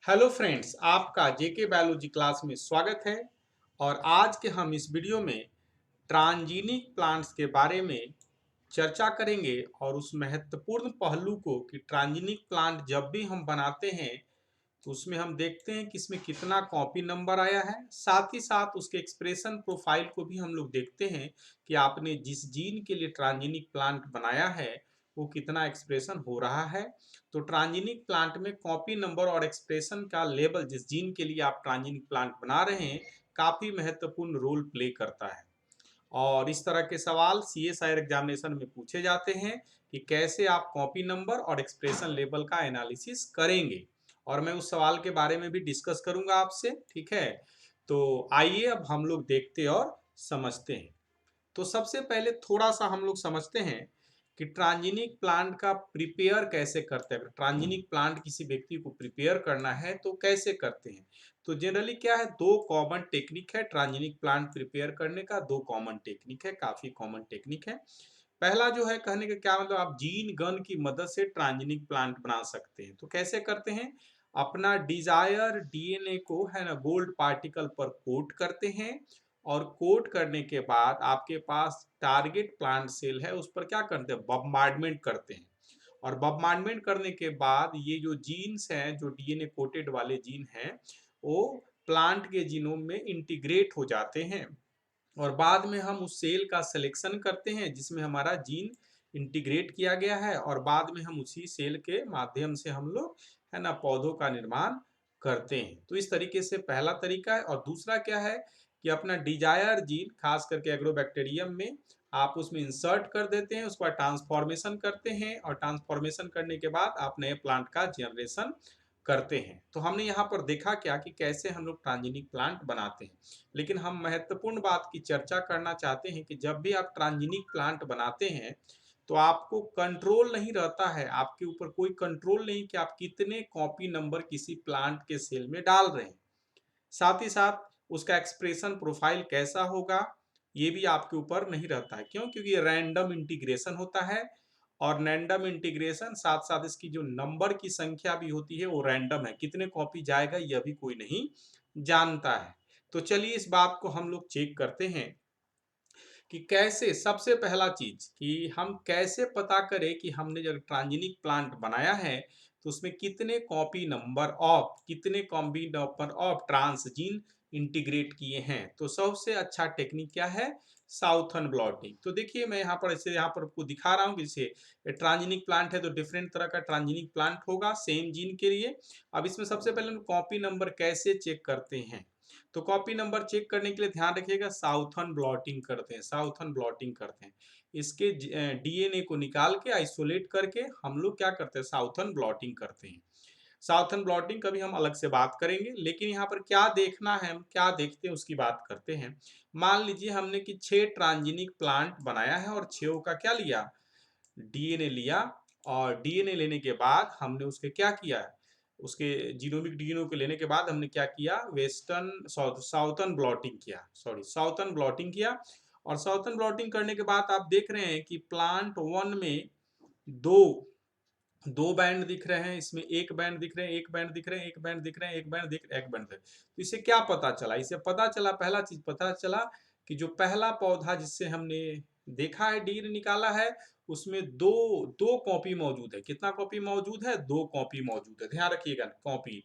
Hello friends, आपका जेके biology class में स्वागत है। और आज के हम इस वीडियो में ट्रांजीनिक प्लांट्स के बारे में चर्चा करेंगे और उस महत्वपूर्ण पहलू को कि ट्रांजीनिक प्लांट जब भी हम बनाते हैं तो उसमें हम देखते हैं कि इसमें कितना कॉपी नंबर आया है। साथ ही साथ उसके एक्सप्रेशन प्रोफाइल को भी हम लोग देखते हैं कि आपने जिस जीन के लिए ट्रांजीनिक प्लांट बनाया है वो कितना एक्सप्रेशन हो रहा है। तो ट्रांजीनिक प्लांट में कॉपी नंबर और एक्सप्रेशन का लेवल जिस जीन के लिए आप ट्रांजीनिक प्लांट बना रहे हैं काफ़ी महत्वपूर्ण रोल प्ले करता है। और इस तरह के सवाल सीएसआईआर एग्जामिनेशन में पूछे जाते हैं कि कैसे आप कॉपी नंबर और एक्सप्रेशन लेवल का एनालिसिस करेंगे, और मैं उस सवाल के बारे में भी डिस्कस करूंगा आपसे। ठीक है, तो आइए अब हम लोग देखते और समझते हैं। तो सबसे पहले थोड़ा सा हम लोग समझते हैं कि ट्रांजिनिक प्लांट का प्रिपेयर कैसे करते हैं। ट्रांजिनिक प्लांट किसी व्यक्ति को प्रिपेयर करना है तो कैसे करते हैं। तो जनरली क्या है, दो कॉमन टेक्निक है ट्रांजिनिक प्लांट प्रिपेयर करने का। दो कॉमन टेक्निक है, काफी कॉमन टेक्निक है। पहला जो है, कहने का क्या मतलब, आप जीन गन की मदद से ट्रांजिनिक प्लांट बना सकते हैं। तो कैसे करते हैं, अपना डिजायर डीएनए को है ना गोल्ड पार्टिकल पर कोट करते हैं, और कोट करने के बाद आपके पास टारगेट प्लांट सेल है उस पर क्या करते हैं, बम्बार्डमेंट करते हैं। और बम्बार्डमेंट करने के बाद ये जो जीन्स हैं, जो डीएनए कोटेड वाले जीन हैं, वो प्लांट के जीनोम में इंटीग्रेट हो जाते हैं। और बाद में हम उस सेल का सिलेक्शन करते हैं जिसमें हमारा जीन इंटीग्रेट किया गया है, और बाद में हम उसी सेल के माध्यम से हम लोग है ना पौधों का निर्माण करते हैं। तो इस तरीके से पहला तरीका है। और दूसरा क्या है कि अपना डिजायर जीन खास करके एग्रोबैक्टीरियम में आप उसमें इंसर्ट कर देते हैं, उसका ट्रांसफॉर्मेशन करते हैं, और ट्रांसफॉर्मेशन करने के बाद आप नए प्लांट का जनरेशन करते हैं। तो हमने यहाँ पर देखा क्या कि कैसे हम लोग ट्रांजिनिक प्लांट बनाते हैं। लेकिन हम महत्वपूर्ण बात की चर्चा करना चाहते हैं कि जब भी आप ट्रांजिनिक प्लांट बनाते हैं तो आपको कंट्रोल नहीं रहता है, आपके ऊपर कोई कंट्रोल नहीं कि आप कितने कॉपी नंबर किसी प्लांट के सेल में डाल रहे हैं। साथ ही साथ उसका एक्सप्रेशन प्रोफाइल कैसा होगा ये भी आपके ऊपर नहीं रहता है। क्यों? क्योंकि रैंडम इंटीग्रेशन होता है, और रैंडम इंटीग्रेशन साथ साथ इसकी जो नंबर की संख्या भी होती है वो रैंडम है, कितने कॉपी जाएगा यह भी कोई नहीं जानता है। तो चलिए इस बात को हम लोग चेक करते हैं कि कैसे। सबसे पहला चीज कि हम कैसे पता करें कि हमने जब ट्रांजिनिक प्लांट बनाया है तो उसमें कितने कॉपी नंबर ऑफ, कितने copy number of transgene integrate किए हैं। तो सबसे अच्छा टेक्निक क्या है, साउथर्न ब्लॉटिंग। तो देखिए मैं यहाँ पर ऐसे यहाँ पर आपको दिखा रहा हूँ कि जैसे ट्रांजिनिक प्लांट है तो डिफरेंट तरह का ट्रांजिनिक प्लांट होगा सेम जीन के लिए। अब इसमें सबसे पहले हम कॉपी नंबर कैसे चेक करते हैं। तो कॉपी नंबर चेक करने के लिए ध्यान रखिएगा, साउथर्न ब्लॉटिंग करते हैं, साउथर्न ब्लॉटिंग करते हैं। इसके डीएनए को निकाल के आइसोलेट करके हम लोग क्या करते हैं, साउथर्न ब्लॉटिंग करते हैं। साउथर्न ब्लॉटिंग कभी हम अलग से बात करेंगे, लेकिन यहाँ पर क्या देखना है, हम क्या देखते हैं उसकी बात करते हैं। मान लीजिए हमने कि 6 ट्रांजिनिक प्लांट बनाया है और 6 का क्या लिया, डीएनए लिया। और डीएनए लेने के बाद हमने उसके क्या किया, उसके जीनोमिक डीएनए को लेने के बाद हमने क्या किया, वेस्टर्न साउथर्न ब्लॉटिंग किया, सॉरी साउथर्न ब्लॉटिंग किया। और साउथर्न ब्लॉटिंग करने के बाद आप देख रहे हैं कि प्लांट वन में दो दो बैंड दिख रहे हैं, इसमें एक बैंड दिख रहे हैं, एक बैंड दिख रहे हैं, एक बैंड दिख रहे हैं, एक बैंड दिख, एक बैंड दिख रहे हैं। तो इससे क्या पता चला, इसे पता चला, पहला चीज पता चला कि जो पहला पौधा जिससे हमने देखा है डीएनए निकाला है उसमें दो दो कॉपी मौजूद है। कितना कॉपी मौजूद है, दो कॉपी मौजूद है, ध्यान रखिएगा कॉपी।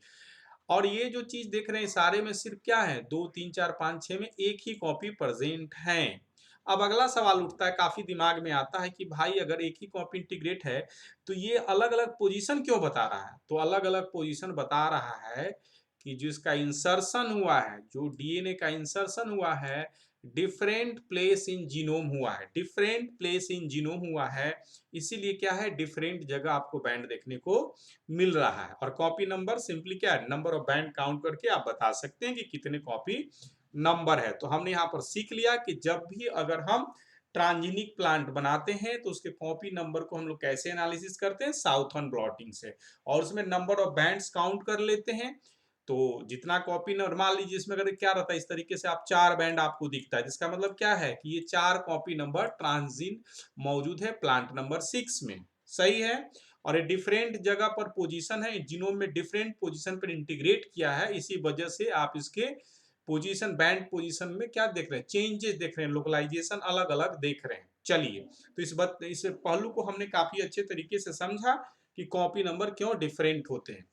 और ये जो चीज देख रहे हैं सारे में सिर्फ क्या है, 2 3 4 5 6 में एक ही कॉपी प्रेजेंट है। अब अगला सवाल उठता है, काफी दिमाग में आता है कि भाई अगर एक ही कॉपी इंटीग्रेट है तो ये अलग अलग पोजीशन क्यों बता रहा है। तो अलग अलग पोजीशन बता रहा है कि जो इसका इंसर्शन हुआ है, जो डीएनए का इंसर्शन हुआ है, डिफरेंट प्लेस इन जीनोम हुआ है, डिफरेंट प्लेस इन जीनोम हुआ है। इसीलिए क्या है, डिफरेंट जगह आपको बैंड देखने को मिल रहा है। और कॉपी नंबर सिंपली क्या है, नंबर ऑफ बैंड काउंट करके आप बता सकते हैं कि कितने कॉपी नंबर है। तो हमने यहाँ पर सीख लिया कि जब भी अगर हम ट्रांजिनिक प्लांट बनाते हैं तो उसके कॉपी नंबर को हम लोग कैसे एनालिसिस करते हैं, साउथर्न ब्लॉटिंग से। और उसमें नंबर ऑफ बैंड्स काउंट कर लेते हैं। तो जितना कॉपी नंबर, मान लीजिए इसमें अगर क्या रहता है इस तरीके से, आप 4 बैंड आपको दिखता है, जिसका मतलब क्या है कि ये 4 कॉपी नंबर ट्रांजिन मौजूद है प्लांट नंबर 6 में। सही है। और ये डिफरेंट जगह पर पोजीशन है, जीनोम में डिफरेंट पोजीशन पर इंटीग्रेट किया है, इसी वजह से आप इसके पोजीशन बैंड पोजीशन में क्या देख रहे हैं, चेंजेस देख रहे हैं, लोकलाइजेशन अलग अलग देख रहे हैं। चलिए, तो इस पहलू को हमने काफी अच्छे तरीके से समझा कि कॉपी नंबर क्यों डिफरेंट होते हैं।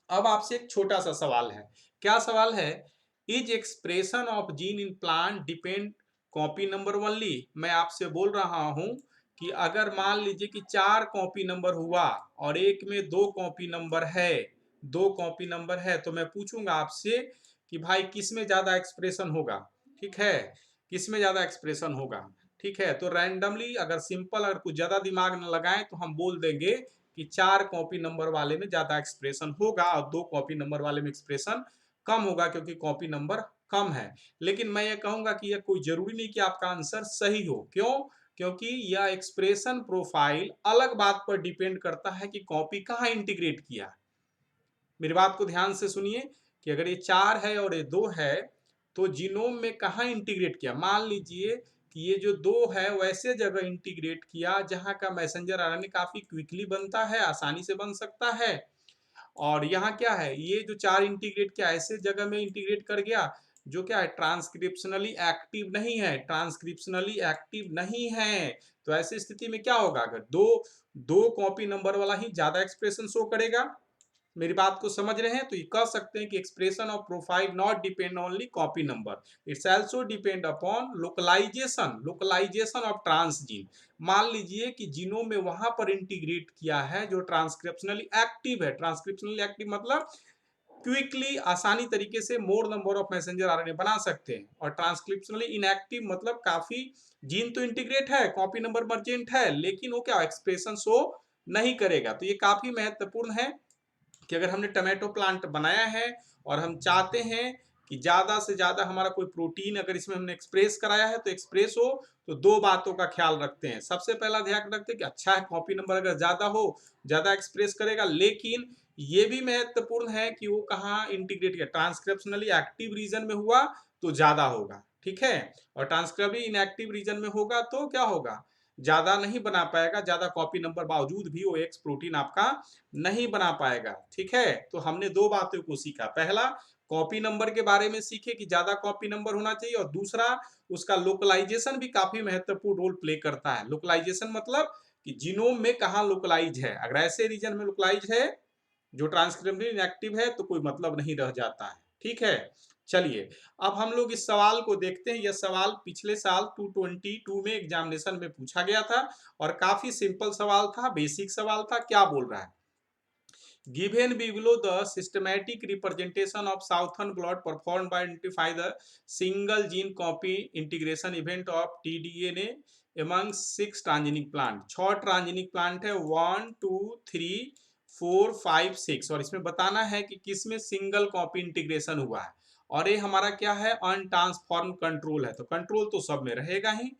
अब आपसे एक छोटा सा सवाल है, क्या सवाल है, is expression of gene in plant depend copy number only. मैं आपसे बोल रहा हूं कि अगर मान लीजिए कि 4 कॉपी नंबर हुआ और एक में 2 कॉपी नंबर है, 2 कॉपी नंबर है, तो मैं पूछूंगा आपसे कि भाई किस में ज्यादा एक्सप्रेशन होगा, ठीक है, किस में ज्यादा एक्सप्रेशन होगा, ठीक है। तो रैंडमली अगर सिंपल, अगर कुछ ज्यादा दिमाग न लगाएं तो हम बोल देंगे कि 4 कॉपी नंबर वाले में ज्यादा एक्सप्रेशन होगा और 2 कॉपी नंबर वाले में एक्सप्रेशन कम होगा, क्योंकि कॉपी नंबर कम है। लेकिन मैं ये कहूंगा कि यह कोई जरूरी नहीं कि आपका आंसर सही हो। क्यों? क्योंकि यह एक्सप्रेशन प्रोफाइल अलग बात पर डिपेंड करता है कि कॉपी कहाँ इंटीग्रेट किया। मेरी बात को ध्यान से सुनिए कि अगर ये 4 है और ये 2 है, तो जीनोम में कहाँ इंटीग्रेट किया। मान लीजिए कि ये जो 2 है वैसे जगह इंटीग्रेट किया जहां का मैसेंजर आरएनए काफी क्विकली बनता है, आसानी से बन सकता है। और यहाँ क्या है, ये जो 4 इंटीग्रेट किया ऐसे जगह में इंटीग्रेट कर गया जो क्या है, ट्रांसक्रिप्शनली एक्टिव नहीं है, ट्रांसक्रिप्शनली एक्टिव नहीं है। तो ऐसी स्थिति में क्या होगा, अगर दो दो कॉपी नंबर वाला ही ज्यादा एक्सप्रेशन शो करेगा। मेरी बात को समझ रहे हैं? तो ये कह सकते हैं कि expression of profile not depend only copy number, it's also depend upon localization, localization of transgene. मान लीजिए कि जीनोम में वहां पर इंटीग्रेट किया है जो ट्रांसक्रिप्शनली एक्टिव है। ट्रांसक्रिप्शनली एक्टिव मतलब क्विकली, आसानी तरीके से मोर नंबर ऑफ मैसेंजर आरएनए बना सकते हैं। और ट्रांसक्रिप्शनली इनएक्टिव मतलब काफी जीन तो इंटीग्रेट है, कॉपी नंबर मर्जेंट है, लेकिन वो क्या एक्सप्रेशन शो नहीं करेगा। तो ये काफी महत्वपूर्ण है कि अगर हमने टमाटो प्लांट बनाया है और हम चाहते हैं कि ज्यादा से ज्यादा हमारा कोई प्रोटीन अगर इसमें हमने एक्सप्रेस कराया है तो एक्सप्रेस हो, तो 2 बातों का ख्याल रखते हैं। सबसे पहला ध्यान रखते हैं कि अच्छा है, कॉपी नंबर अगर ज्यादा हो, ज्यादा एक्सप्रेस करेगा, लेकिन ये भी महत्वपूर्ण है कि वो कहाँ इंटीग्रेट किया, ट्रांसक्रिप्शनली एक्टिव रीजन में हुआ तो ज्यादा होगा, ठीक है, और ट्रांसक्रिप्शनली इनएक्टिव रीजन में होगा तो क्या होगा, ज्यादा नहीं बना पाएगा, ज्यादा कॉपी नंबर बावजूद भी वो एक्स प्रोटीन आपका नहीं बना पाएगा, ठीक है। तो हमने 2 बातों को सीखा, पहला कॉपी नंबर के बारे में सीखे कि ज्यादा कॉपी नंबर होना चाहिए, और दूसरा उसका लोकलाइजेशन भी काफी महत्वपूर्ण रोल प्ले करता है। लोकलाइजेशन मतलब कि जीनोम में कहाँ लोकलाइज है, अगर ऐसे रीजन में लोकलाइज है जो ट्रांसक्रिप्शनली इनएक्टिव है तो कोई मतलब नहीं रह जाता है, ठीक है। चलिए, अब हम लोग इस सवाल को देखते हैं। यह सवाल पिछले साल 222 में एग्जामिनेशन में पूछा गया था और काफी सिंपल सवाल था, बेसिक सवाल था। क्या बोल रहा है, given below the systematic representation of southern blot performed by identify the single gene copy integration event of tDNA among 6 transgenic plant। 6 transgenic plant है, 1 2 3 4 5 6, और इसमें बताना है कि किसमें सिंगल कॉपी इंटीग्रेशन हुआ है। और ये हमारा क्या है, अनट्रांसफॉर्म कंट्रोल है, तो कंट्रोल तो सब में रहेगा ही,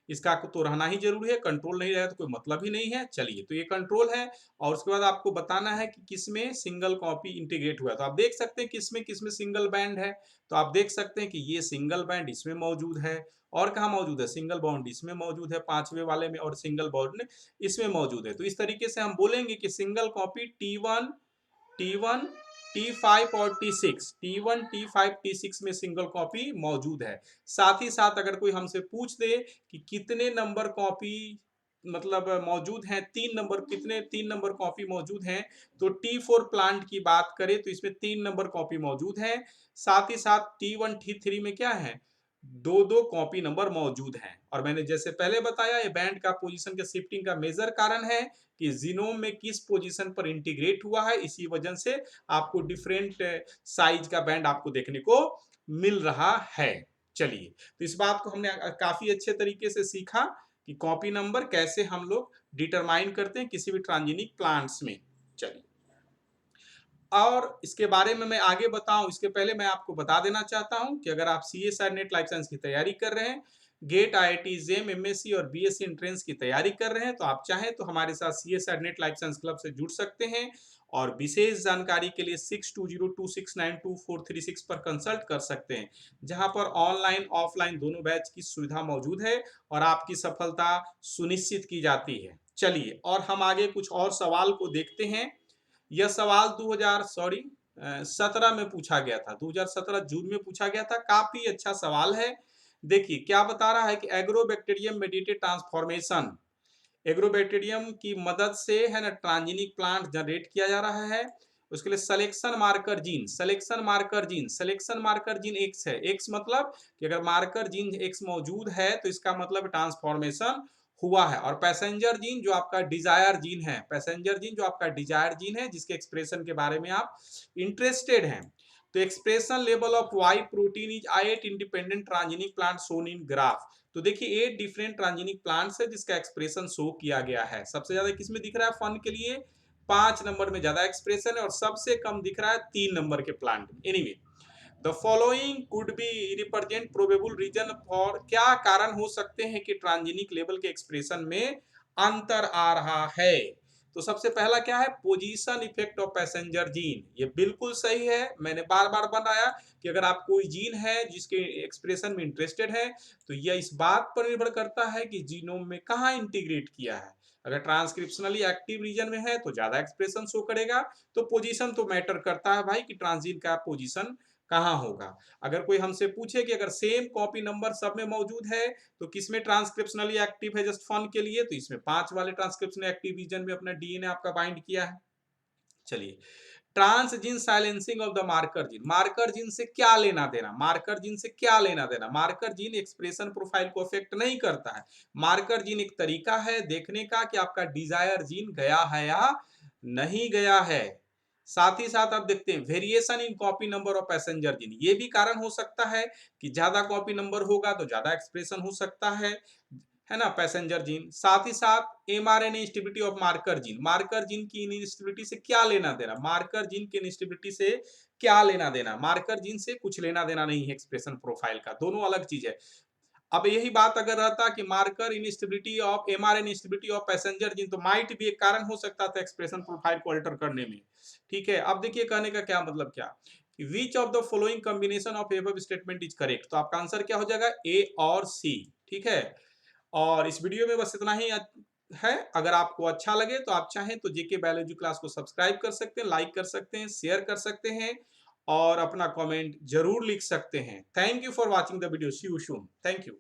इसका तो रहना ही जरूरी है, कंट्रोल नहीं रहेगा तो कोई मतलब ही नहीं है। चलिए, तो ये कंट्रोल है और उसके बाद आपको बताना है कि किसमें सिंगल कॉपी इंटीग्रेट हुआ है। तो आप देख सकते हैं किसमें किसमें सिंगल बैंड है, तो आप देख सकते हैं कि ये सिंगल बैंड इसमें मौजूद है, और कहाँ मौजूद है, सिंगल बॉन्ड इसमें मौजूद है 5वें वाले में, और सिंगल बॉन्ड इसमें मौजूद है। तो इस तरीके से हम बोलेंगे कि सिंगल कॉपी T1 T5 और T6, T1 T5 T6 में सिंगल कॉपी मौजूद है। साथ ही साथ अगर कोई हमसे पूछ दे कि कितने नंबर कॉपी मतलब मौजूद हैं, 3 नंबर, कितने 3 नंबर कॉपी मौजूद हैं, तो T4 प्लांट की बात करें तो इसमें 3 नंबर कॉपी मौजूद हैं। साथ ही साथ T1 T3 में क्या है, 2 कॉपी नंबर मौजूद हैं। और मैंने जैसे पहले बताया, ये बैंड का पोजीशन के शिफ्टिंग का मेजर कारण है कि जीनोम में किस पोजीशन पर इंटीग्रेट हुआ है, इसी वजह से आपको डिफरेंट साइज का बैंड आपको देखने को मिल रहा है। चलिए, तो इस बात को हमने काफी अच्छे तरीके से सीखा कि कॉपी नंबर कैसे हम लोग डिटरमाइन करते हैं किसी भी ट्रांसजेनिक प्लांट्स में। चलिए, और इसके बारे में मैं आगे बताऊं इसके पहले मैं आपको बता देना चाहता हूं कि अगर आप सीएसआर नेट लाइफ साइंस की तैयारी कर रहे हैं, गेट आईआईटी जेम एमएससी और बीएससी एंट्रेंस की तैयारी कर रहे हैं, तो आप चाहें तो हमारे साथ CSR net life science club से जुड़ सकते हैं और विशेष जानकारी के लिए 6202692436 पर कंसल्ट कर सकते हैं, जहां पर ऑनलाइन ऑफलाइन दोनों बैच की सुविधा मौजूद है और आपकी सफलता सुनिश्चित की जाती है। चलिए और हम आगे कुछ और सवाल को देखते हैं। यह सवाल 2017 में पूछा गया था, 2017 जून में पूछा गया था। काफी अच्छा सवाल है। देखिए क्या बता रहा है कि एग्रोबैक्टीरियम मेडिएटेड ट्रांसफॉर्मेशन, एग्रोबैक्टीरियम की मदद से है ना ट्रांजिनिक प्लांट जनरेट किया जा रहा है। उसके लिए selection marker gene, selection marker gene, selection marker gene x है। एक्स मतलब कि अगर मार्कर जीन एक्स मौजूद है तो इसका मतलब ट्रांसफॉर्मेशन हुआ है। और पैसेंजर जीन जो आपका डिजायर जीन है, पैसेंजर जीन जो आपका डिजायर जीन है, जिसके एक्सप्रेशन के बारे में आप इंटरेस्टेड हैं। तो expression level of Y protein is 8 independent transgenic plant shown in graph. तो देखिए 8 डिफरेंट ट्रांजिनिक प्लांट्स है जिसका एक्सप्रेशन शो किया गया है। सबसे ज्यादा किसमें दिख रहा है फन के लिए, 5 नंबर में ज्यादा एक्सप्रेशन है, और सबसे कम दिख रहा है 3 नंबर के प्लांट में। Anyway the following could be represent probable reason for, क्या कारण हो सकते हैं कि ट्रांजिनिक लेवल के एक्सप्रेशन में अंतर आ रहा है। तो सबसे पहला क्या है, position effect of passenger gene. ये बिल्कुल सही है, मैंने बार बार बताया कि अगर आप कोई जीन है जिसके एक्सप्रेशन में इंटरेस्टेड है तो यह इस बात पर निर्भर करता है कि जीनोम में कहाँ इंटीग्रेट किया है। अगर ट्रांसक्रिप्शनली एक्टिव रीजन में है तो ज्यादा एक्सप्रेशन शो करेगा। तो पोजीशन तो मैटर करता है भाई कि ट्रांजीन का पोजीशन कहाँ होगा। अगर कोई हमसे पूछे कि अगर सेम कॉपी नंबर सब में मौजूद है तो किसमें ट्रांसक्रिप्शनली एक्टिव है, जस्ट फन के लिए, तो इसमें 5 वाले ट्रांसक्रिप्शन एक्टिव रीजन में अपना डीएनए आपका बाइंड किया है। चलिए transgene silencing of the marker gene, marker gene से क्या लेना देना, मार्कर जीन से क्या लेना देना। मार्कर जीन एक्सप्रेशन प्रोफाइल को अफेक्ट नहीं करता है। मार्कर जीन एक तरीका है देखने का कि आपका डिजायर जीन गया है या नहीं गया है। साथ ही साथ आप देखते हैं variation in copy number of passenger gene, ये भी कारण हो सकता है कि ज्यादा कॉपी नंबर होगा तो ज्यादा एक्सप्रेशन हो सकता है ना पैसेंजर जीन। साथ ही साथ mRNA instability of marker gene, marker gene की इंस्टेबिलिटी से क्या लेना देना, मार्कर जीन की इंस्टेबिलिटी से क्या लेना देना, मार्कर जीन से कुछ लेना देना नहीं है एक्सप्रेशन प्रोफाइल का, दोनों अलग चीज है। अब यही बात अगर रहता कि marker instability of mRNA instability of passenger gene, तो माइट भी एक कारण हो सकता था एक्सप्रेशन प्रोफाइल को अल्टर करने में। ठीक है, अब देखिए कहने का क्या मतलब क्या, which of the following combination of above statement is correct. तो आपका आंसर क्या हो जाएगा, ए और सी। ठीक है, और इस वीडियो में बस इतना ही है। अगर आपको अच्छा लगे तो आप चाहें तो जेके बायोलॉजी क्लास को सब्सक्राइब कर सकते हैं, लाइक कर सकते हैं, शेयर कर सकते हैं और अपना कमेंट जरूर लिख सकते हैं। Thank you for watching the video, see you soon, thank you.